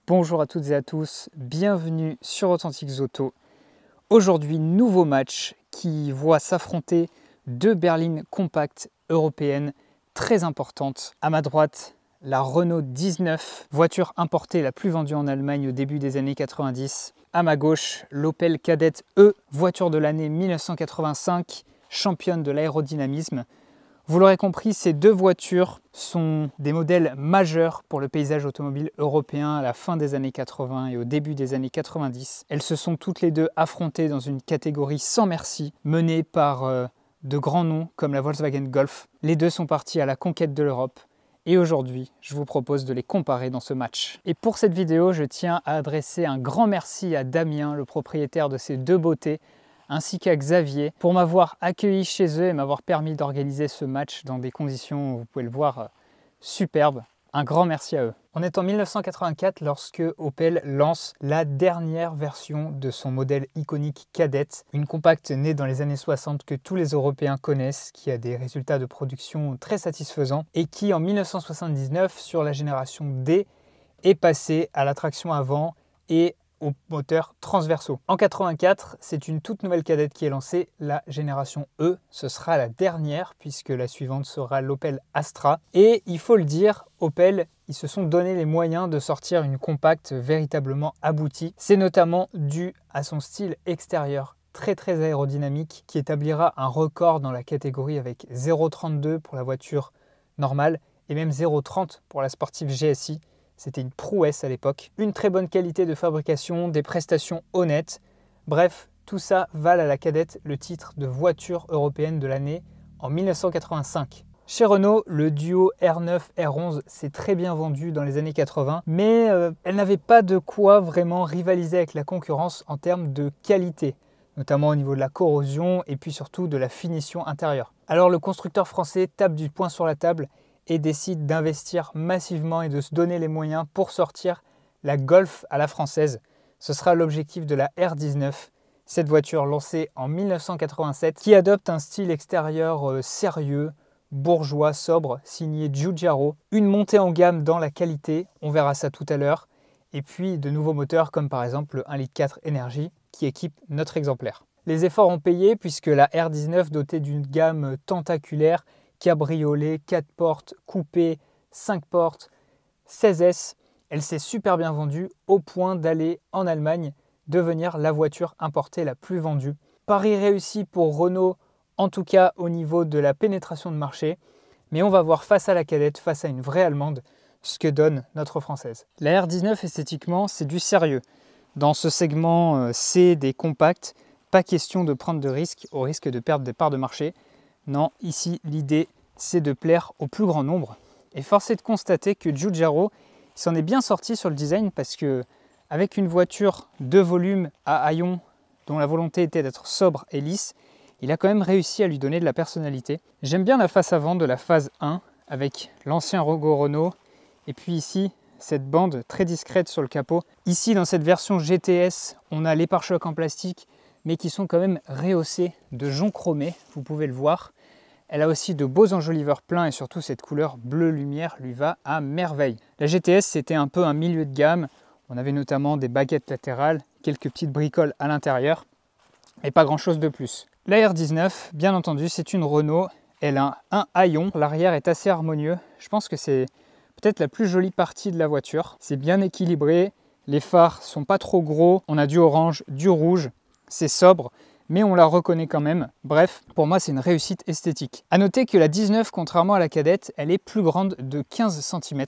Bonjour à toutes et à tous, bienvenue sur Authentiques Auto. Aujourd'hui, nouveau match qui voit s'affronter deux berlines compactes européennes très importantes. À ma droite, la Renault 19, voiture importée la plus vendue en Allemagne au début des années 90. À ma gauche, l'Opel Kadett E, voiture de l'année 1985, championne de l'aérodynamisme. Vous l'aurez compris, ces deux voitures sont des modèles majeurs pour le paysage automobile européen à la fin des années 80 et au début des années 90. Elles se sont toutes les deux affrontées dans une catégorie sans merci, menée par de grands noms comme la Volkswagen Golf. Les deux sont partis à la conquête de l'Europe et aujourd'hui, je vous propose de les comparer dans ce match. Et pour cette vidéo, je tiens à adresser un grand merci à Damien, le propriétaire de ces deux beautés, ainsi qu'à Xavier pour m'avoir accueilli chez eux et m'avoir permis d'organiser ce match dans des conditions, vous pouvez le voir, superbes. Un grand merci à eux. On est en 1984 lorsque Opel lance la dernière version de son modèle iconique Kadett, une compacte née dans les années 60 que tous les Européens connaissent, qui a des résultats de production très satisfaisants et qui en 1979 sur la génération D est passée à la traction avant et aux moteurs transversaux. En 84, c'est une toute nouvelle Kadett qui est lancée, la génération E. Ce sera la dernière puisque la suivante sera l'Opel Astra. Et il faut le dire, Opel, ils se sont donné les moyens de sortir une compacte véritablement aboutie. C'est notamment dû à son style extérieur très aérodynamique qui établira un record dans la catégorie avec 0,32 pour la voiture normale et même 0,30 pour la sportive GSI. C'était une prouesse à l'époque. Une très bonne qualité de fabrication, des prestations honnêtes. Bref, tout ça vale à la Kadett le titre de voiture européenne de l'année en 1985. Chez Renault, le duo R9-R11 s'est très bien vendu dans les années 80, mais elle n'avait pas de quoi vraiment rivaliser avec la concurrence en termes de qualité, notamment au niveau de la corrosion et puis surtout de la finition intérieure. Alors le constructeur français tape du poing sur la table et décide d'investir massivement et de se donner les moyens pour sortir la Golf à la française. Ce sera l'objectif de la R19, cette voiture lancée en 1987 qui adopte un style extérieur sérieux, bourgeois, sobre, signé Giugiaro. Une montée en gamme dans la qualité, on verra ça tout à l'heure, et puis de nouveaux moteurs comme par exemple le 1,4 litre Energy qui équipe notre exemplaire. Les efforts ont payé puisque la R19 dotée d'une gamme tentaculaire, cabriolet, 4 portes, coupé, 5 portes, 16S. Elle s'est super bien vendue au point d'aller en Allemagne devenir la voiture importée la plus vendue. Pari réussi pour Renault, en tout cas au niveau de la pénétration de marché. Mais on va voir face à la Kadett, face à une vraie Allemande, ce que donne notre française. La R19 esthétiquement, c'est du sérieux. Dans ce segment C des compacts, pas question de prendre de risques au risque de perdre des parts de marché. Non, ici, l'idée, c'est de plaire au plus grand nombre. Et force est de constater que Giugiaro s'en est bien sorti sur le design parce que, avec une voiture de volume à haillons dont la volonté était d'être sobre et lisse, il a quand même réussi à lui donner de la personnalité. J'aime bien la face avant de la phase 1 avec l'ancien logo Renault et puis ici, cette bande très discrète sur le capot. Ici, dans cette version GTS, on a les pare-chocs en plastique mais qui sont quand même rehaussés de joncs chromés, vous pouvez le voir. Elle a aussi de beaux enjoliveurs pleins et surtout cette couleur bleu lumière lui va à merveille. La GTS c'était un peu un milieu de gamme, on avait notamment des baguettes latérales, quelques petites bricoles à l'intérieur et pas grand chose de plus. La R19, bien entendu, c'est une Renault, elle a un haillon, l'arrière est assez harmonieux, je pense que c'est peut-être la plus jolie partie de la voiture. C'est bien équilibré, les phares sont pas trop gros, on a du orange, du rouge, c'est sobre, mais on la reconnaît quand même. Bref, pour moi, c'est une réussite esthétique. A noter que la 19, contrairement à la Kadett, elle est plus grande de 15 cm,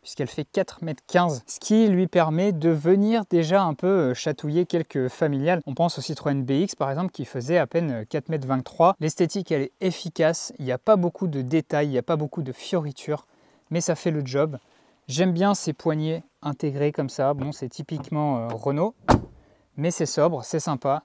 puisqu'elle fait 4,15 m, ce qui lui permet de venir déjà un peu chatouiller quelques familiales. On pense au Citroën BX, par exemple, qui faisait à peine 4,23 m. L'esthétique, elle est efficace, il n'y a pas beaucoup de détails, il n'y a pas beaucoup de fioritures, mais ça fait le job. J'aime bien ces poignées intégrées comme ça. Bon, c'est typiquement Renault, mais c'est sobre, c'est sympa.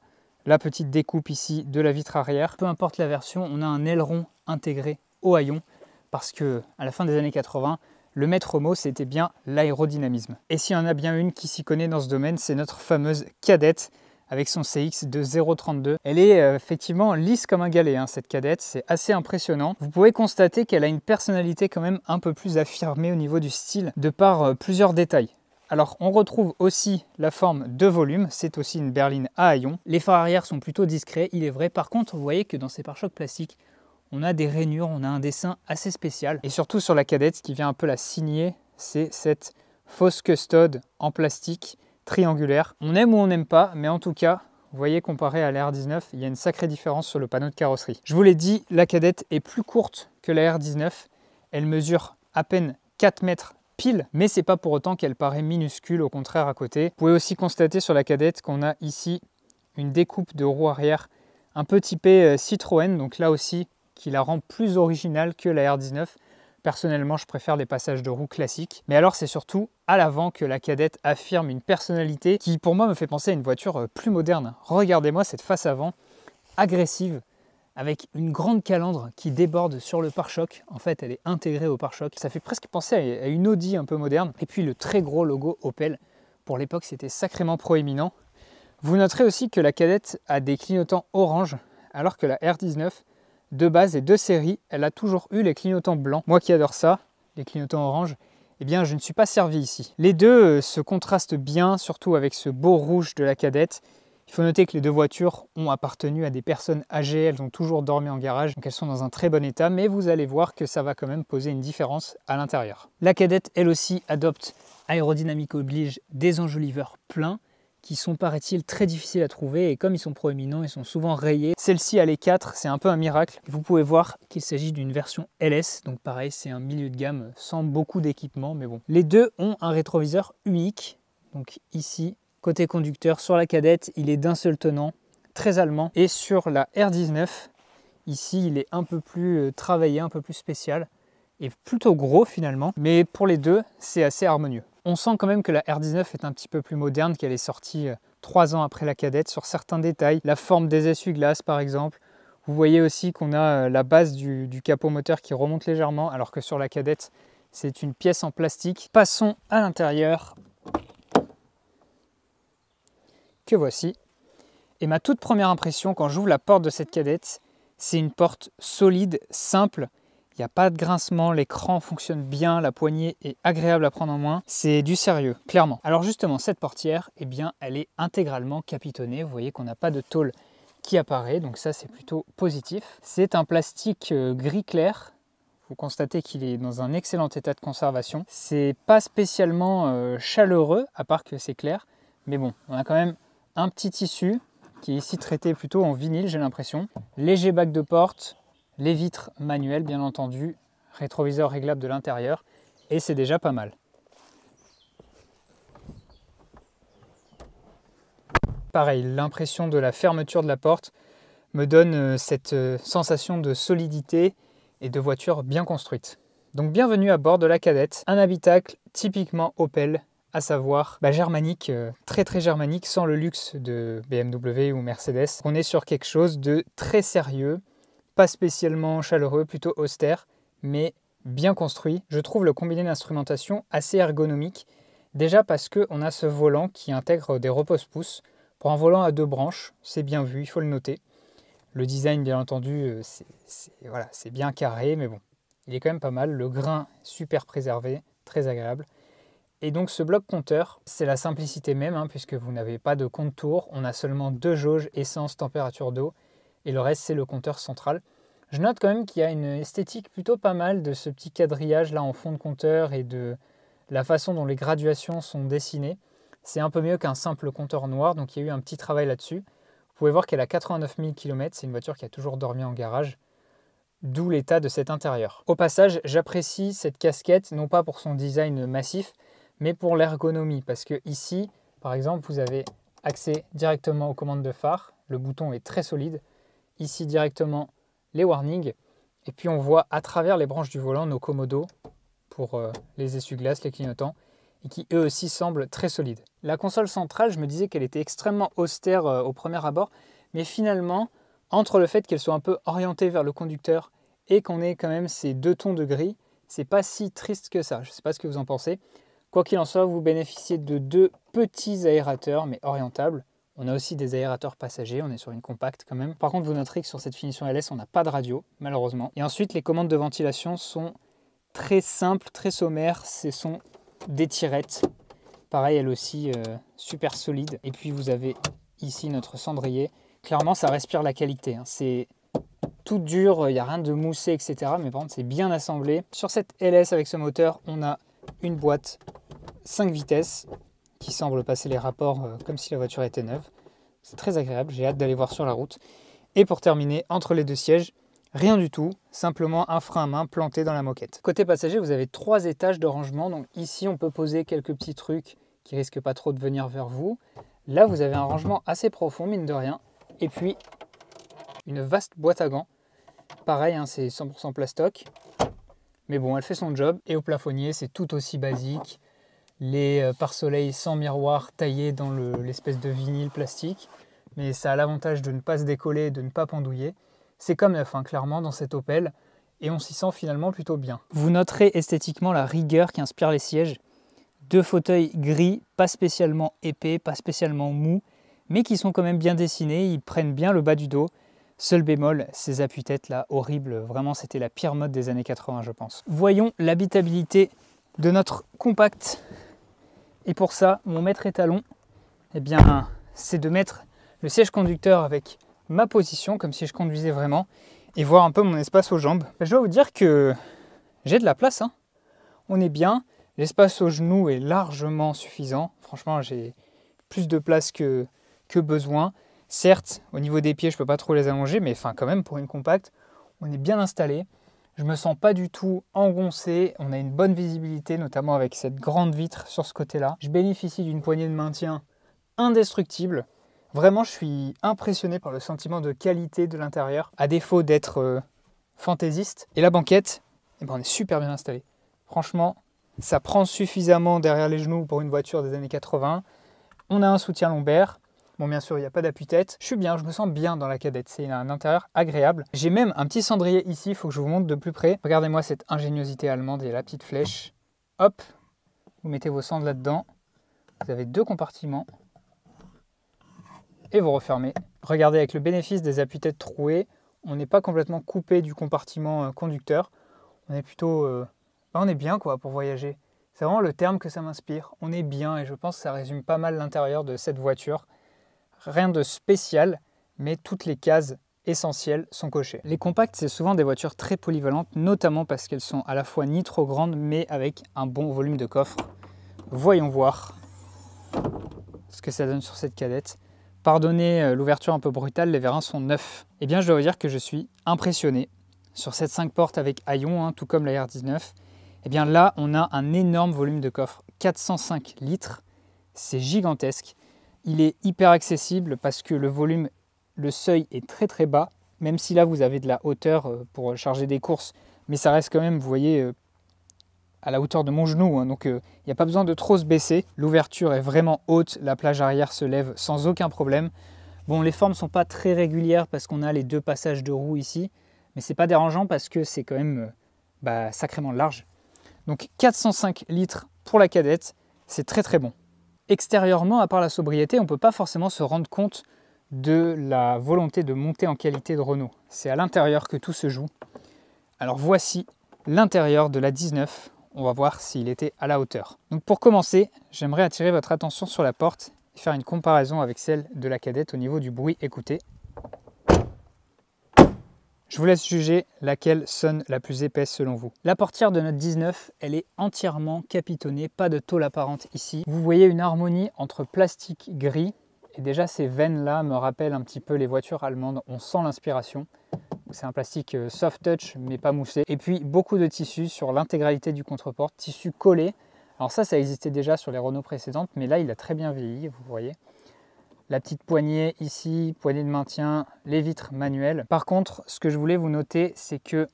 La petite découpe ici de la vitre arrière. Peu importe la version, on a un aileron intégré au haillon parce que à la fin des années 80, le maître mot c'était bien l'aérodynamisme. Et s'il y en a bien une qui s'y connaît dans ce domaine, c'est notre fameuse Kadett avec son CX de 0,32. Elle est effectivement lisse comme un galet, hein, cette Kadett, c'est assez impressionnant. Vous pouvez constater qu'elle a une personnalité quand même un peu plus affirmée au niveau du style de par plusieurs détails. Alors on retrouve aussi la forme de volume, c'est aussi une berline à haillons. Les phares arrière sont plutôt discrets, il est vrai. Par contre, vous voyez que dans ces pare-chocs plastiques, on a des rainures, on a un dessin assez spécial. Et surtout sur la Kadett, ce qui vient un peu la signer, c'est cette fausse custode en plastique triangulaire. On aime ou on n'aime pas, mais en tout cas, vous voyez, comparé à la R19, il y a une sacrée différence sur le panneau de carrosserie. Je vous l'ai dit, la Kadett est plus courte que la R19. Elle mesure à peine 4 mètres pile, mais c'est pas pour autant qu'elle paraît minuscule, au contraire à côté. Vous pouvez aussi constater sur la Kadett qu'on a ici une découpe de roue arrière un peu typée Citroën, donc là aussi, qui la rend plus originale que la R19. Personnellement, je préfère les passages de roues classiques. Mais alors, c'est surtout à l'avant que la Kadett affirme une personnalité qui, pour moi, me fait penser à une voiture plus moderne. Regardez-moi cette face avant, agressive, avec une grande calandre qui déborde sur le pare-choc. En fait, elle est intégrée au pare-choc. Ça fait presque penser à une Audi un peu moderne. Et puis, le très gros logo Opel. Pour l'époque, c'était sacrément proéminent. Vous noterez aussi que la Kadett a des clignotants orange, alors que la R19, de base et de série, elle a toujours eu les clignotants blancs. Moi qui adore ça, les clignotants orange, eh bien je ne suis pas servi ici. Les deux se contrastent bien, surtout avec ce beau rouge de la Kadett. Il faut noter que les deux voitures ont appartenu à des personnes âgées, elles ont toujours dormi en garage, donc elles sont dans un très bon état, mais vous allez voir que ça va quand même poser une différence à l'intérieur. La Kadett, elle aussi, adopte, aérodynamique oblige, des enjoliveurs pleins, qui sont, paraît-il, très difficiles à trouver, et comme ils sont proéminents, ils sont souvent rayés. Celle-ci a les 4, c'est un peu un miracle. Vous pouvez voir qu'il s'agit d'une version LS, donc pareil, c'est un milieu de gamme sans beaucoup d'équipement, mais bon. Les deux ont un rétroviseur unique, donc ici, côté conducteur, sur la Kadett, il est d'un seul tenant, très allemand, et sur la R19, ici, il est un peu plus travaillé, un peu plus spécial, et plutôt gros finalement, mais pour les deux, c'est assez harmonieux. On sent quand même que la R19 est un petit peu plus moderne, qu'elle est sortie 3 ans après la Kadett sur certains détails. La forme des essuie-glaces par exemple. Vous voyez aussi qu'on a la base du capot moteur qui remonte légèrement, alors que sur la Kadett, c'est une pièce en plastique. Passons à l'intérieur, que voici. Et ma toute première impression quand j'ouvre la porte de cette Kadett, c'est une porte solide, simple. Il n'y a pas de grincement, l'écran fonctionne bien, la poignée est agréable à prendre en main. C'est du sérieux, clairement. Alors justement, cette portière, eh bien, elle est intégralement capitonnée. Vous voyez qu'on n'a pas de tôle qui apparaît, donc ça, c'est plutôt positif. C'est un plastique gris clair. Vous constatez qu'il est dans un excellent état de conservation. C'est pas spécialement chaleureux, à part que c'est clair. Mais bon, on a quand même un petit tissu qui est ici traité plutôt en vinyle, j'ai l'impression. Léger bac de porte. Les vitres manuelles, bien entendu, rétroviseur réglable de l'intérieur, et c'est déjà pas mal. Pareil, l'impression de la fermeture de la porte me donne cette sensation de solidité et de voiture bien construite. Donc bienvenue à bord de la Kadett, un habitacle typiquement Opel, à savoir germanique, très germanique, sans le luxe de BMW ou Mercedes. On est sur quelque chose de très sérieux, pas spécialement chaleureux, plutôt austère, mais bien construit. Je trouve le combiné d'instrumentation assez ergonomique, déjà parce qu'on a ce volant qui intègre des repose-pouces. Pour un volant à 2 branches, c'est bien vu, il faut le noter. Le design, bien entendu, c'est bien carré, mais bon, il est quand même pas mal. Le grain, super préservé, très agréable. Et donc ce bloc compteur, c'est la simplicité même, puisque vous n'avez pas de compte-tours. On a seulement 2 jauges essence, température d'eau, et le reste c'est le compteur central. Je note quand même qu'il y a une esthétique plutôt pas mal de ce petit quadrillage là en fond de compteur et de la façon dont les graduations sont dessinées. C'est un peu mieux qu'un simple compteur noir, donc il y a eu un petit travail là-dessus. Vous pouvez voir qu'elle a 89 000 km, c'est une voiture qui a toujours dormi en garage, d'où l'état de cet intérieur. Au passage, j'apprécie cette casquette, non pas pour son design massif, mais pour l'ergonomie, parce que ici, par exemple, vous avez accès directement aux commandes de phare, le bouton est très solide. Ici directement les warnings, et puis on voit à travers les branches du volant nos commodos pour les essuie-glaces, les clignotants, et qui eux aussi semblent très solides. La console centrale, je me disais qu'elle était extrêmement austère au premier abord, mais finalement, entre le fait qu'elle soit un peu orientée vers le conducteur et qu'on ait quand même ces 2 tons de gris, c'est pas si triste que ça. Je ne sais pas ce que vous en pensez. Quoi qu'il en soit, vous bénéficiez de 2 petits aérateurs, mais orientables. On a aussi des aérateurs passagers, on est sur une compacte quand même. Par contre, vous noterez que sur cette finition LS, on n'a pas de radio, malheureusement. Et ensuite, les commandes de ventilation sont très simples, très sommaires. Ce sont des tirettes Pareil, elle aussi, super solide. Et puis vous avez ici notre cendrier. Clairement, ça respire la qualité, hein. C'est tout dur, il n'y a rien de moussé, etc. Mais par contre, c'est bien assemblé. Sur cette LS avec ce moteur, on a une boîte 5 vitesses qui semble passer les rapports comme si la voiture était neuve. C'est très agréable, j'ai hâte d'aller voir sur la route. Et pour terminer, entre les deux sièges, rien du tout, simplement un frein à main planté dans la moquette. Côté passager, vous avez 3 étages de rangement. Donc ici, on peut poser quelques petits trucs qui risquent pas trop de venir vers vous. Là, vous avez un rangement assez profond, mine de rien. Et puis, une vaste boîte à gants. Pareil, hein, c'est 100% plastoc. Mais bon, elle fait son job. Et au plafonnier, c'est tout aussi basique. Les pare-soleil sans miroir taillés dans l'espèce de vinyle plastique. Mais ça a l'avantage de ne pas se décoller, de ne pas pendouiller. C'est comme neuf, hein, clairement, dans cette Opel. Et on s'y sent finalement plutôt bien. Vous noterez esthétiquement la rigueur qui inspire les sièges. 2 fauteuils gris, pas spécialement épais, pas spécialement mous, mais qui sont quand même bien dessinés. Ils prennent bien le bas du dos. Seul bémol, ces appuis-têtes là, horribles. Vraiment, c'était la pire mode des années 80, je pense. Voyons l'habitabilité de notre compact. Et pour ça, mon maître étalon, eh bien, c'est de mettre le siège conducteur avec ma position, comme si je conduisais vraiment, et voir un peu mon espace aux jambes. Je dois vous dire que j'ai de la place, hein. On est bien, l'espace aux genoux est largement suffisant. Franchement, j'ai plus de place que besoin. Certes, au niveau des pieds, je ne peux pas trop les allonger, mais enfin, quand même, pour une compacte, on est bien installé. Je ne me sens pas du tout engoncé. On a une bonne visibilité, notamment avec cette grande vitre sur ce côté-là. Je bénéficie d'une poignée de maintien indestructible. Vraiment, je suis impressionné par le sentiment de qualité de l'intérieur, à défaut d'être fantaisiste. Et la banquette, eh ben, on est super bien installé. Franchement, ça prend suffisamment derrière les genoux pour une voiture des années 80. On a un soutien lombaire. Bon, bien sûr, il n'y a pas d'appui-tête. Je suis bien, je me sens bien dans la Kadett. C'est un intérieur agréable. J'ai même un petit cendrier ici, il faut que je vous montre de plus près. Regardez-moi cette ingéniosité allemande. Il y a la petite flèche. Hop, vous mettez vos cendres là-dedans. Vous avez 2 compartiments. Et vous refermez. Regardez, avec le bénéfice des appuis-têtes troués, on n'est pas complètement coupé du compartiment conducteur. On est plutôt... on est bien quoi pour voyager. C'est vraiment le terme que ça m'inspire. On est bien et je pense que ça résume pas mal l'intérieur de cette voiture. Rien de spécial, mais toutes les cases essentielles sont cochées. Les compacts, c'est souvent des voitures très polyvalentes, notamment parce qu'elles sont à la fois ni trop grandes, mais avec un bon volume de coffre. Voyons voir ce que ça donne sur cette Kadett. Pardonnez l'ouverture un peu brutale, les vérins sont neufs. Eh bien, je dois vous dire que je suis impressionné. Sur cette 5 portes avec haillons, hein, tout comme la R19, eh bien là, on a un énorme volume de coffre. 405 litres, c'est gigantesque. Il est hyper accessible parce que le volume, le seuil est très très bas. Même si là, vous avez de la hauteur pour charger des courses. Mais ça reste quand même, vous voyez, à la hauteur de mon genou. Hein, donc, il n'y a pas besoin de trop se baisser. L'ouverture est vraiment haute. La plage arrière se lève sans aucun problème. Bon, les formes ne sont pas très régulières parce qu'on a les 2 passages de roues ici. Mais ce n'est pas dérangeant parce que c'est quand même sacrément large. Donc 405 litres pour la Kadett, c'est très très bon. Extérieurement, à part la sobriété, on ne peut pas forcément se rendre compte de la volonté de monter en qualité de Renault. C'est à l'intérieur que tout se joue. Alors voici l'intérieur de la 19. On va voir s'il était à la hauteur. Donc pour commencer, j'aimerais attirer votre attention sur la porte et faire une comparaison avec celle de la Kadett au niveau du bruit. Écoutez. Je vous laisse juger laquelle sonne la plus épaisse selon vous. La portière de notre 19, elle est entièrement capitonnée, pas de tôle apparente ici. Vous voyez une harmonie entre plastique gris, et déjà ces veines-là me rappellent un petit peu les voitures allemandes, on sent l'inspiration. C'est un plastique soft touch, mais pas moussé. Et puis beaucoup de tissu sur l'intégralité du contreporte, tissu collé. Alors ça existait déjà sur les Renault précédentes, mais là il a très bien vieilli, vous voyez. La petite poignée ici, poignée de maintien, les vitres manuelles. Par contre, ce que je voulais vous noter, c'est que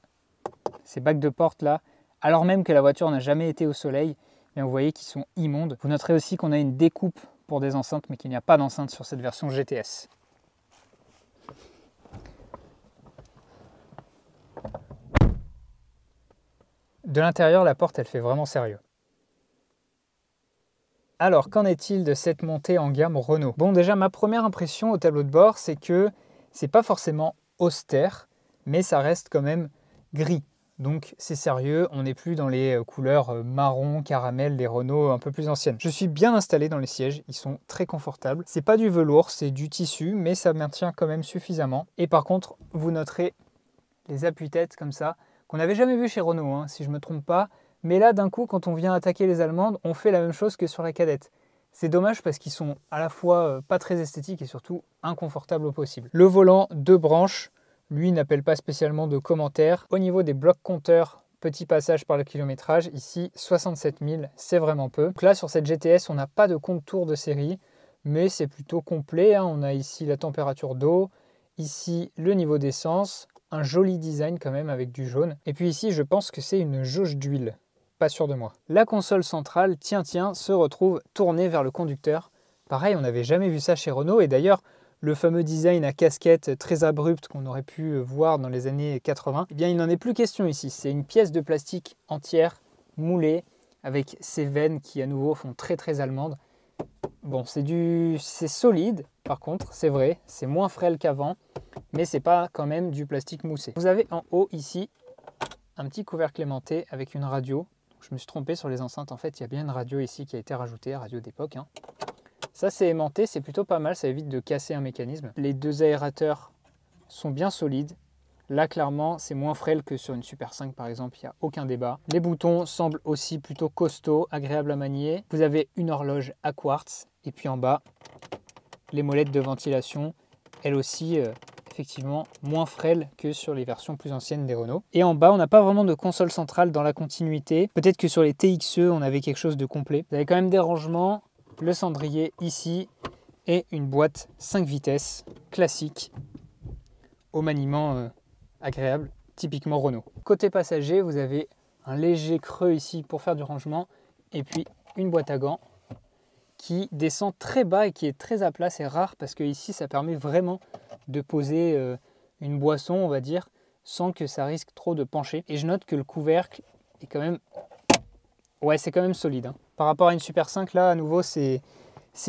ces bacs de porte là, alors même que la voiture n'a jamais été au soleil, mais vous voyez qu'ils sont immondes. Vous noterez aussi qu'on a une découpe pour des enceintes, mais qu'il n'y a pas d'enceinte sur cette version GTS. De l'intérieur, la porte, elle fait vraiment sérieux. Alors, qu'en est-il de cette montée en gamme Renault? Bon, déjà, ma première impression au tableau de bord, c'est que c'est pas forcément austère, mais ça reste quand même gris. Donc c'est sérieux, on n'est plus dans les couleurs marron, caramel des Renault un peu plus anciennes. Je suis bien installé dans les sièges, ils sont très confortables. C'est pas du velours, c'est du tissu, mais ça maintient quand même suffisamment. Et par contre, vous noterez les appuis-têtes comme ça, qu'on n'avait jamais vu chez Renault, hein, si je ne me trompe pas. Mais là, d'un coup, quand on vient attaquer les Allemandes, on fait la même chose que sur la Kadett. C'est dommage parce qu'ils sont à la fois pas très esthétiques et surtout inconfortables au possible. Le volant, 2 branches. Lui n'appelle pas spécialement de commentaires. Au niveau des blocs compteurs, petit passage par le kilométrage, ici 67 000, c'est vraiment peu. Donc là sur cette GTS, on n'a pas de compte tour de série, mais c'est plutôt complet, hein. On a ici la température d'eau, ici le niveau d'essence, un joli design quand même avec du jaune. Et puis ici, je pense que c'est une jauge d'huile, pas sûr de moi. La console centrale, tiens, se retrouve tournée vers le conducteur. Pareil, on n'avait jamais vu ça chez Renault et d'ailleurs, le fameux design à casquette très abrupt qu'on aurait pu voir dans les années 80, eh bien il n'en est plus question ici. C'est une pièce de plastique entière, moulée, avec ces veines qui à nouveau font très allemandes. Bon, c'est solide, par contre, c'est vrai, c'est moins frêle qu'avant, mais c'est pas quand même du plastique moussé. Vous avez en haut ici un petit couvercle aimanté avec une radio. Je me suis trompé sur les enceintes, en fait il y a bien une radio ici qui a été rajoutée, radio d'époque, hein. Ça c'est aimanté, c'est plutôt pas mal, ça évite de casser un mécanisme. Les 2 aérateurs sont bien solides. Là clairement c'est moins frêle que sur une Super 5 par exemple, il n'y a aucun débat. Les boutons semblent aussi plutôt costauds, agréables à manier. Vous avez une horloge à quartz et puis en bas les molettes de ventilation, elles aussi effectivement moins frêles que sur les versions plus anciennes des Renault. Et en bas on n'a pas vraiment de console centrale dans la continuité. Peut-être que sur les TXE on avait quelque chose de complet. Vous avez quand même des rangements. Le cendrier ici et une boîte 5 vitesses classique au maniement agréable, typiquement Renault. Côté passager, vous avez un léger creux ici pour faire du rangement et puis une boîte à gants qui descend très bas et qui est très à plat. C'est rare parce que ici ça permet vraiment de poser une boisson, on va dire, sans que ça risque trop de pencher. Et je note que le couvercle est quand même... Ouais, c'est quand même solide, hein. Par rapport à une Super 5, là, à nouveau, c'est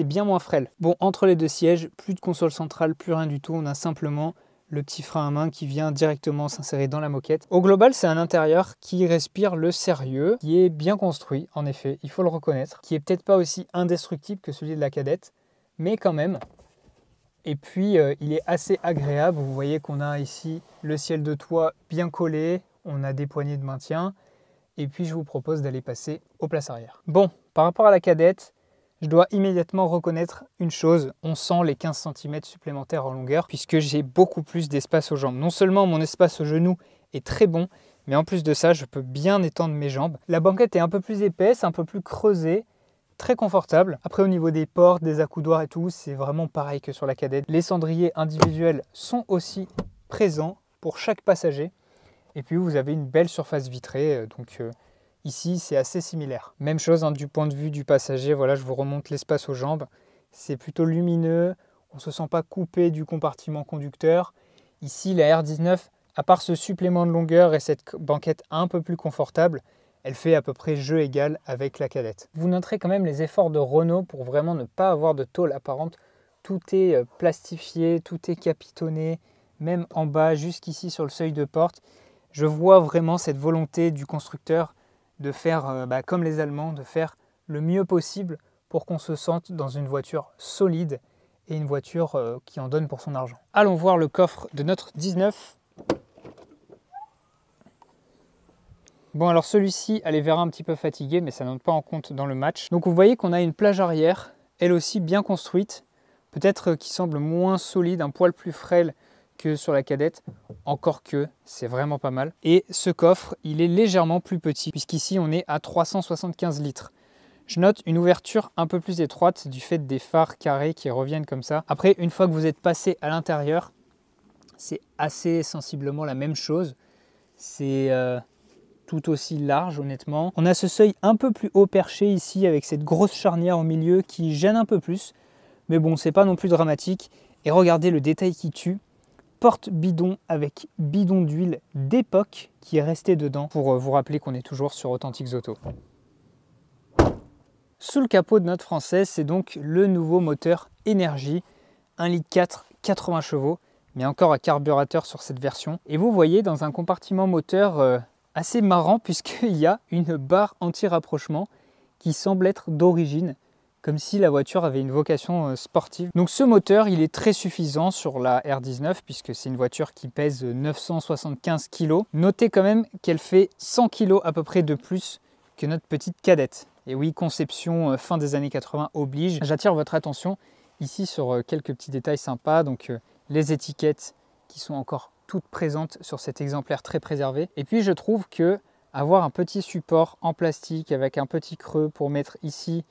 bien moins frêle. Bon, entre les 2 sièges, plus de console centrale, plus rien du tout. On a simplement le petit frein à main qui vient directement s'insérer dans la moquette. Au global, c'est un intérieur qui respire le sérieux, qui est bien construit, en effet, il faut le reconnaître, qui est peut-être pas aussi indestructible que celui de la Kadett, mais quand même. Et puis, il est assez agréable. Vous voyez qu'on a ici le ciel de toit bien collé, on a des poignées de maintien. Et puis je vous propose d'aller passer aux places arrière. Bon, par rapport à la Kadett, je dois immédiatement reconnaître une chose, on sent les 15 cm supplémentaires en longueur puisque j'ai beaucoup plus d'espace aux jambes. Non seulement mon espace aux genoux est très bon, mais en plus de ça, je peux bien étendre mes jambes. La banquette est un peu plus épaisse, un peu plus creusée, très confortable. Après au niveau des portes, des accoudoirs et tout, c'est vraiment pareil que sur la Kadett. Les cendriers individuels sont aussi présents pour chaque passager. Et puis vous avez une belle surface vitrée, donc ici c'est assez similaire. Même chose hein, du point de vue du passager, voilà, je vous remonte l'espace aux jambes. C'est plutôt lumineux, on ne se sent pas coupé du compartiment conducteur. Ici la R19, à part ce supplément de longueur et cette banquette un peu plus confortable, elle fait à peu près jeu égal avec la Kadett. Vous noterez quand même les efforts de Renault pour vraiment ne pas avoir de tôle apparente. Tout est plastifié, tout est capitonné, même en bas, jusqu'ici sur le seuil de porte. Je vois vraiment cette volonté du constructeur de faire comme les Allemands, de faire le mieux possible pour qu'on se sente dans une voiture solide et une voiture qui en donne pour son argent. Allons voir le coffre de notre 19. Bon alors celui-ci a les vérins un petit peu fatigués, mais ça n'entre pas en compte dans le match. Donc vous voyez qu'on a une plage arrière, elle aussi bien construite, peut-être qui semble moins solide, un poil plus frêle que sur la Kadett, encore que c'est vraiment pas mal. Et ce coffre, il est légèrement plus petit, puisqu'ici on est à 375 litres. Je note une ouverture un peu plus étroite du fait des phares carrés qui reviennent comme ça. Après, une fois que vous êtes passé à l'intérieur, c'est assez sensiblement la même chose. C'est tout aussi large, honnêtement. On a ce seuil un peu plus haut perché ici, avec cette grosse charnière au milieu qui gêne un peu plus. Mais bon, c'est pas non plus dramatique. Et regardez le détail qui tue. Porte-bidon avec bidon d'huile d'époque qui est resté dedans pour vous rappeler qu'on est toujours sur Authentics Auto. Sous le capot de notre française, c'est donc le nouveau moteur Énergie, 1,4 litre, 80 chevaux, mais encore à carburateur sur cette version. Et vous voyez dans un compartiment moteur assez marrant puisqu'il y a une barre anti-rapprochement qui semble être d'origine, comme si la voiture avait une vocation sportive. Donc ce moteur, il est très suffisant sur la R19 puisque c'est une voiture qui pèse 975 kg. Notez quand même qu'elle fait 100 kg à peu près de plus que notre petite Kadett. Et oui, conception fin des années 80 oblige. J'attire votre attention ici sur quelques petits détails sympas. Donc les étiquettes qui sont encore toutes présentes sur cet exemplaire très préservé. Et puis je trouve que avoir un petit support en plastique avec un petit creux pour mettre ici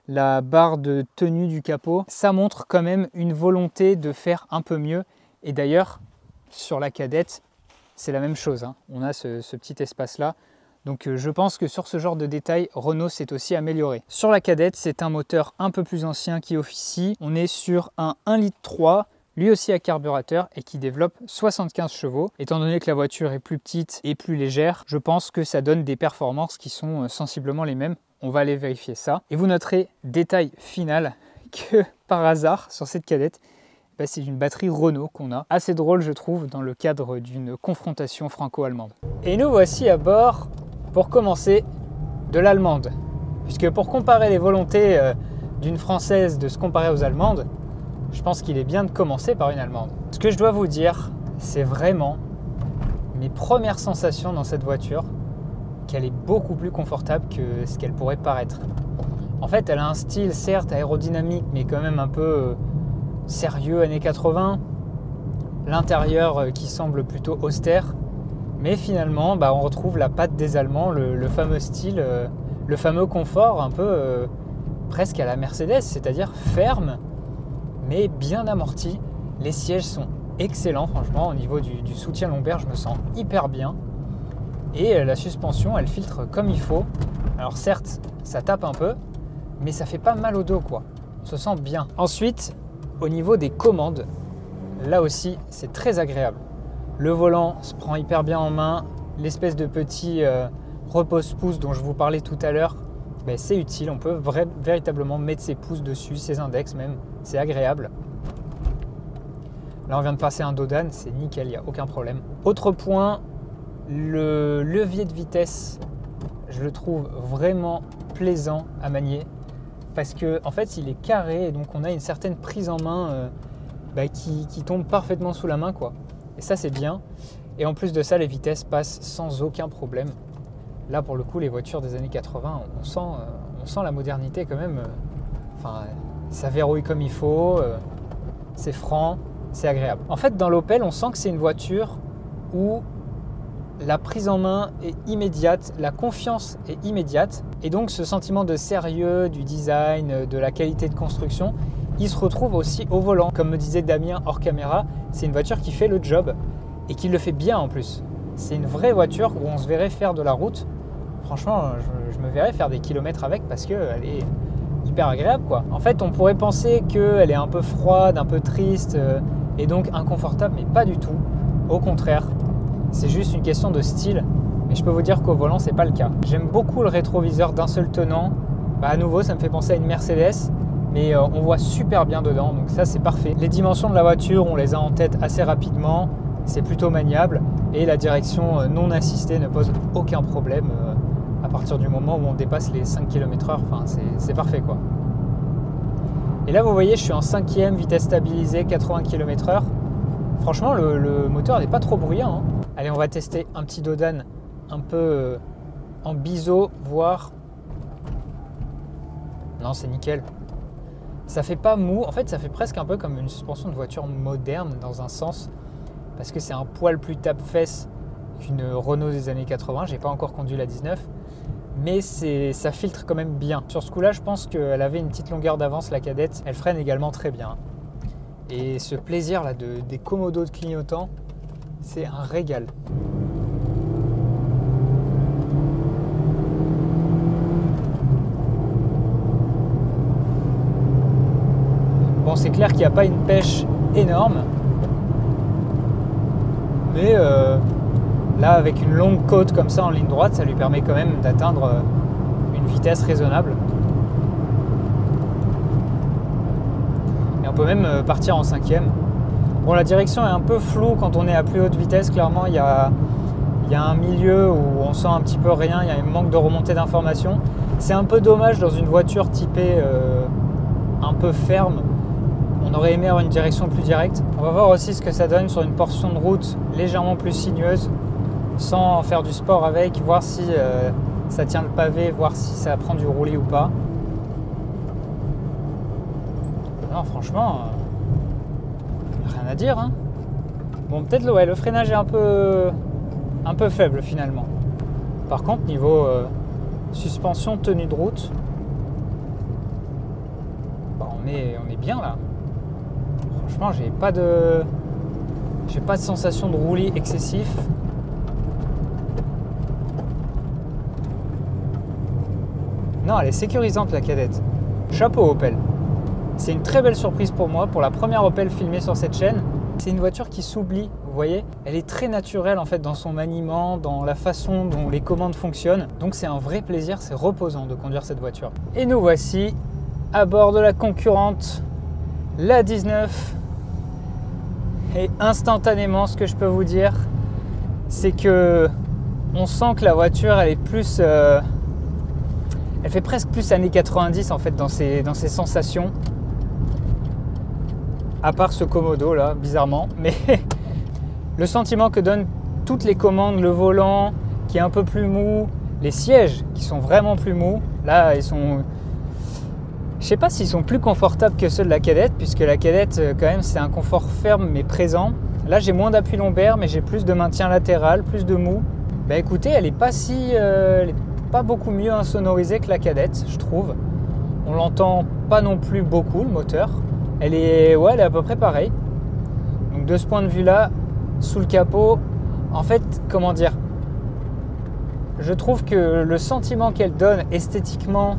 la barre de tenue du capot, ça montre quand même une volonté de faire un peu mieux. Et d'ailleurs, sur la Kadett, c'est la même chose, hein. On a ce petit espace-là. Donc je pense que sur ce genre de détails, Renault s'est aussi amélioré. Sur la Kadett, c'est un moteur un peu plus ancien qui officie. On est sur un 1,3 litre, lui aussi à carburateur et qui développe 75 chevaux. Étant donné que la voiture est plus petite et plus légère, je pense que ça donne des performances qui sont sensiblement les mêmes. On va aller vérifier ça. Et vous noterez, détail final, que par hasard, sur cette Kadett, c'est une batterie Renault qu'on a. Assez drôle, je trouve, dans le cadre d'une confrontation franco-allemande. Et nous voici à bord, pour commencer, de l'allemande. Puisque pour comparer les volontés d'une française de se comparer aux allemandes, je pense qu'il est bien de commencer par une allemande. Ce que je dois vous dire, c'est vraiment mes premières sensations dans cette voiture, qu'elle est beaucoup plus confortable que ce qu'elle pourrait paraître. En fait, elle a un style certes aérodynamique, mais quand même un peu sérieux années 80. L'intérieur qui semble plutôt austère. Mais finalement, on retrouve la patte des Allemands, le fameux style, le fameux confort un peu presque à la Mercedes, c'est-à-dire ferme, mais bien amorti. Les sièges sont excellents, franchement, au niveau du soutien lombaire, je me sens hyper bien. Et la suspension, elle filtre comme il faut. Alors certes, ça tape un peu, mais ça fait pas mal au dos, quoi. On se sent bien. Ensuite, au niveau des commandes, là aussi, c'est très agréable. Le volant se prend hyper bien en main. L'espèce de petit repose-pouce dont je vous parlais tout à l'heure, c'est utile. On peut véritablement mettre ses pouces dessus, ses index même. C'est agréable. Là, on vient de passer un Dodan, c'est nickel, il n'y a aucun problème. Autre point, le levier de vitesse, je le trouve vraiment plaisant à manier parce que en fait, il est carré et donc on a une certaine prise en main qui tombe parfaitement sous la main, quoi. Et ça, c'est bien. Et en plus de ça, les vitesses passent sans aucun problème. Là, pour le coup, les voitures des années 80, on sent la modernité quand même. Ça verrouille comme il faut, c'est franc, c'est agréable. En fait, dans l'Opel, on sent que c'est une voiture où la prise en main est immédiate, la confiance est immédiate. Et donc, ce sentiment de sérieux, du design, de la qualité de construction, il se retrouve aussi au volant. Comme me disait Damien hors caméra, c'est une voiture qui fait le job et qui le fait bien en plus. C'est une vraie voiture où on se verrait faire de la route. Franchement, je me verrais faire des kilomètres avec parce qu'elle est hyper agréable, quoi. En fait, on pourrait penser qu'elle est un peu froide, un peu triste et donc inconfortable, mais pas du tout. Au contraire, c'est juste une question de style. Mais je peux vous dire qu'au volant, c'est pas le cas. J'aime beaucoup le rétroviseur d'un seul tenant. À nouveau, ça me fait penser à une Mercedes. Mais on voit super bien dedans, donc ça c'est parfait. Les dimensions de la voiture, on les a en tête assez rapidement, c'est plutôt maniable et la direction non assistée ne pose aucun problème à partir du moment où on dépasse les 5 km/h, c'est parfait, quoi. Et là vous voyez, je suis en 5e, vitesse stabilisée, 80 km/h. Franchement, le moteur n'est pas trop bruyant, hein. Allez, on va tester un petit Dodan un peu en biseau, voir. Non, c'est nickel. Ça fait pas mou, en fait ça fait presque un peu comme une suspension de voiture moderne dans un sens, parce que c'est un poil plus tape-fesse qu'une Renault des années 80, j'ai pas encore conduit la 19, mais ça filtre quand même bien. Sur ce coup-là, je pense qu'elle avait une petite longueur d'avance, la Kadett, elle freine également très bien. Et ce plaisir là des commodos de clignotants, c'est un régal. Bon, c'est clair qu'il n'y a pas une pêche énorme, mais là, avec une longue côte comme ça en ligne droite, ça lui permet quand même d'atteindre une vitesse raisonnable. Et on peut même partir en 5e. Bon, la direction est un peu floue quand on est à plus haute vitesse, clairement, il y a Il y a un milieu où on sent un petit peu rien, il y a un manque de remontée d'informations. C'est un peu dommage dans une voiture typée un peu ferme. On aurait aimé avoir une direction plus directe. On va voir aussi ce que ça donne sur une portion de route légèrement plus sinueuse, sans faire du sport avec, voir si ça tient le pavé, voir si ça prend du roulis ou pas. Non, franchement, rien à dire. Hein. Bon, peut-être le freinage est un peu faible finalement. Par contre, niveau suspension, tenue de route, bah, on est bien là. Franchement, j'ai pas de sensation de roulis excessif. Non, elle est sécurisante la Kadett. Chapeau Opel. C'est une très belle surprise pour moi, pour la première Opel filmée sur cette chaîne. C'est une voiture qui s'oublie, vous voyez. Elle est très naturelle en fait dans son maniement, dans la façon dont les commandes fonctionnent. Donc c'est un vrai plaisir, c'est reposant de conduire cette voiture. Et nous voici à bord de la concurrente, la 19. Et instantanément, ce que je peux vous dire, c'est que on sent que la voiture, elle est plus... elle fait presque plus années 90 en fait dans ses sensations. À part ce Komodo là, bizarrement. Mais le sentiment que donnent toutes les commandes, le volant qui est un peu plus mou, les sièges qui sont vraiment plus mous. Là, ils sont... Je sais pas s'ils sont plus confortables que ceux de la Kadett, puisque la Kadett, quand même, c'est un confort ferme mais présent. Là, j'ai moins d'appui lombaire, mais j'ai plus de maintien latéral, plus de mou. Bah écoutez, elle est pas beaucoup mieux insonorisée que la Kadett, je trouve. On l'entend pas non plus beaucoup, le moteur. Elle est à peu près pareille. Donc de ce point de vue-là, sous le capot, en fait, comment dire, je trouve que le sentiment qu'elle donne esthétiquement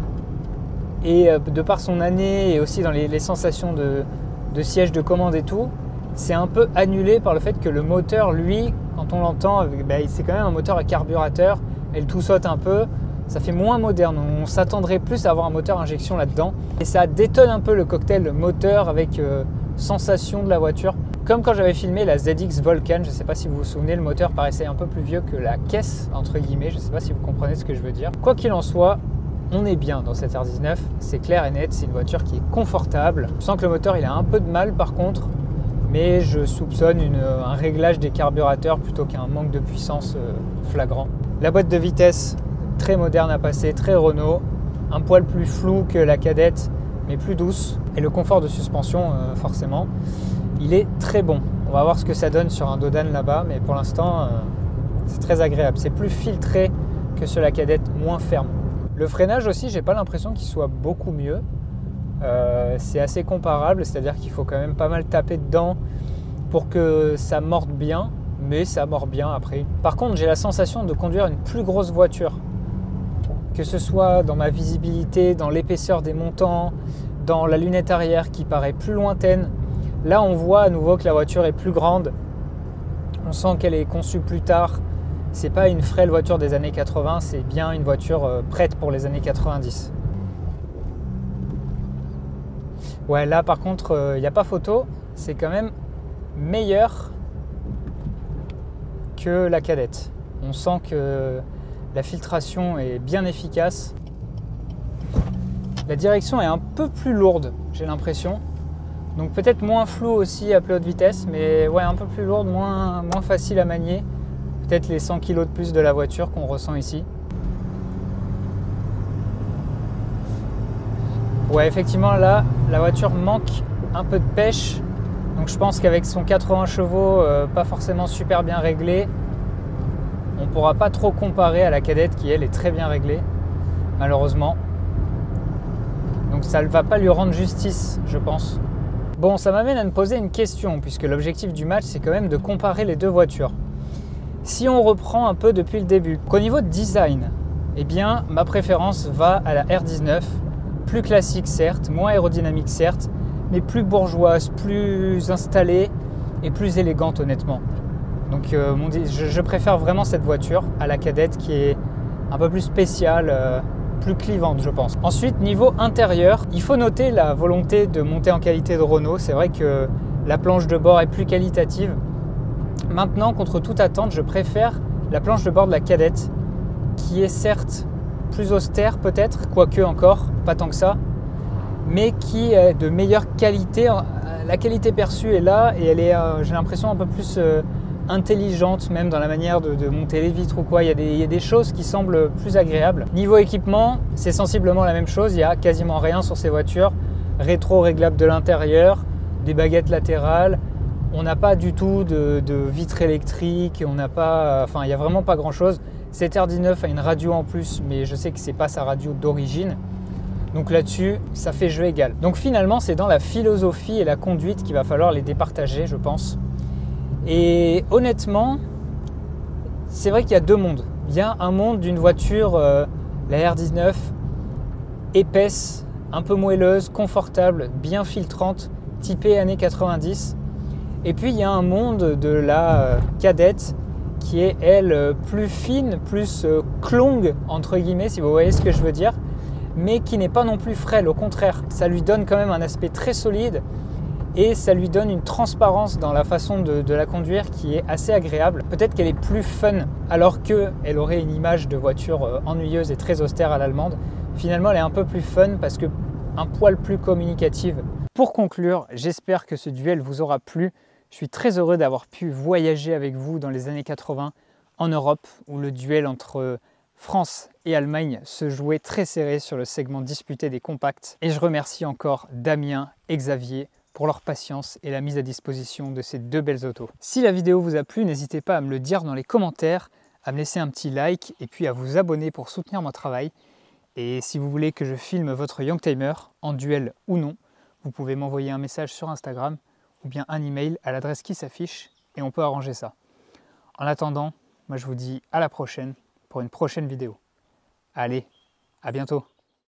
et de par son année et aussi dans les sensations de siège de commande et tout, c'est un peu annulé par le fait que le moteur, lui, quand on l'entend, c'est quand même un moteur à carburateur, elle tout saute un peu, ça fait moins moderne, on s'attendrait plus à avoir un moteur injection là-dedans et ça détonne un peu le cocktail moteur avec sensation de la voiture. Comme quand j'avais filmé la ZX Vulcan, je ne sais pas si vous vous souvenez, le moteur paraissait un peu plus vieux que la caisse, entre guillemets, je ne sais pas si vous comprenez ce que je veux dire. Quoi qu'il en soit, on est bien dans cette R19, c'est clair et net, c'est une voiture qui est confortable. Je sens que le moteur il a un peu de mal par contre, mais je soupçonne un réglage des carburateurs plutôt qu'un manque de puissance flagrant. La boîte de vitesse, très moderne à passer, très Renault, un poil plus flou que la Kadett, mais plus douce. Et le confort de suspension, forcément, il est très bon. On va voir ce que ça donne sur un Dodan là-bas, mais pour l'instant, c'est très agréable. C'est plus filtré que sur la Kadett, moins ferme. Le freinage aussi, j'ai pas l'impression qu'il soit beaucoup mieux. C'est assez comparable, c'est-à-dire qu'il faut quand même pas mal taper dedans pour que ça morde bien, mais ça mord bien après. Par contre, j'ai la sensation de conduire une plus grosse voiture, que ce soit dans ma visibilité, dans l'épaisseur des montants, dans la lunette arrière qui paraît plus lointaine. Là, on voit à nouveau que la voiture est plus grande. On sent qu'elle est conçue plus tard. C'est pas une frêle voiture des années 80, c'est bien une voiture prête pour les années 90. Ouais, là par contre, il n'y a pas photo. C'est quand même meilleur que la Kadett. On sent que la filtration est bien efficace. La direction est un peu plus lourde, j'ai l'impression. Donc peut-être moins flou aussi à plus haute vitesse, mais ouais, un peu plus lourde, moins facile à manier. Peut-être les 100 kg de plus de la voiture qu'on ressent ici. Ouais, effectivement, là, la voiture manque un peu de pêche. Donc je pense qu'avec son 80 chevaux, pas forcément super bien réglé, on ne pourra pas trop comparer à la Kadett qui, elle, est très bien réglée, malheureusement. Donc ça ne va pas lui rendre justice, je pense. Bon, ça m'amène à me poser une question, puisque l'objectif du match, c'est quand même de comparer les deux voitures. Si on reprend un peu depuis le début, qu'au niveau de design, eh bien, ma préférence va à la R19, plus classique certes, moins aérodynamique certes, mais plus bourgeoise, plus installée et plus élégante honnêtement. Donc je préfère vraiment cette voiture à la Kadett qui est un peu plus spéciale, plus clivante je pense. Ensuite, niveau intérieur, il faut noter la volonté de monter en qualité de Renault. C'est vrai que la planche de bord est plus qualitative. Maintenant, contre toute attente, je préfère la planche de bord de la Kadett, qui est certes plus austère peut-être, quoique encore, pas tant que ça, mais qui est de meilleure qualité. La qualité perçue est là et elle est, j'ai l'impression, un peu plus intelligente même dans la manière de monter les vitres ou quoi. Il y a des choses qui semblent plus agréables. Niveau équipement, c'est sensiblement la même chose. Il n'y a quasiment rien sur ces voitures. Rétro réglable de l'intérieur, des baguettes latérales. On n'a pas du tout de vitres électriques. On n'a pas, enfin, il n'y a vraiment pas grand chose. Cette RD9 a une radio en plus, mais je sais que c'est pas sa radio d'origine. Donc là-dessus, ça fait jeu égal. Donc finalement, c'est dans la philosophie et la conduite qu'il va falloir les départager, je pense. Et honnêtement, c'est vrai qu'il y a deux mondes. Il y a un monde d'une voiture, la R19, épaisse, un peu moelleuse, confortable, bien filtrante, typée années 90. Et puis il y a un monde de la Kadett qui est, elle, plus fine, plus klong, entre guillemets, si vous voyez ce que je veux dire, mais qui n'est pas non plus frêle. Au contraire, ça lui donne quand même un aspect très solide et ça lui donne une transparence dans la façon de la conduire qui est assez agréable. Peut-être qu'elle est plus fun, alors qu'elle aurait une image de voiture ennuyeuse et très austère à l'allemande. Finalement, elle est un peu plus fun parce que un poil plus communicative. Pour conclure, j'espère que ce duel vous aura plu. Je suis très heureux d'avoir pu voyager avec vous dans les années 80 en Europe, où le duel entre France et Allemagne se jouait très serré sur le segment disputé des compacts. Et je remercie encore Damien et Xavier pour leur patience et la mise à disposition de ces deux belles autos. Si la vidéo vous a plu, n'hésitez pas à me le dire dans les commentaires, à me laisser un petit like et puis à vous abonner pour soutenir mon travail. Et si vous voulez que je filme votre Youngtimer, en duel ou non, vous pouvez m'envoyer un message sur Instagram ou bien un email à l'adresse qui s'affiche et on peut arranger ça. En attendant, moi je vous dis à la prochaine pour une prochaine vidéo. Allez, à bientôt!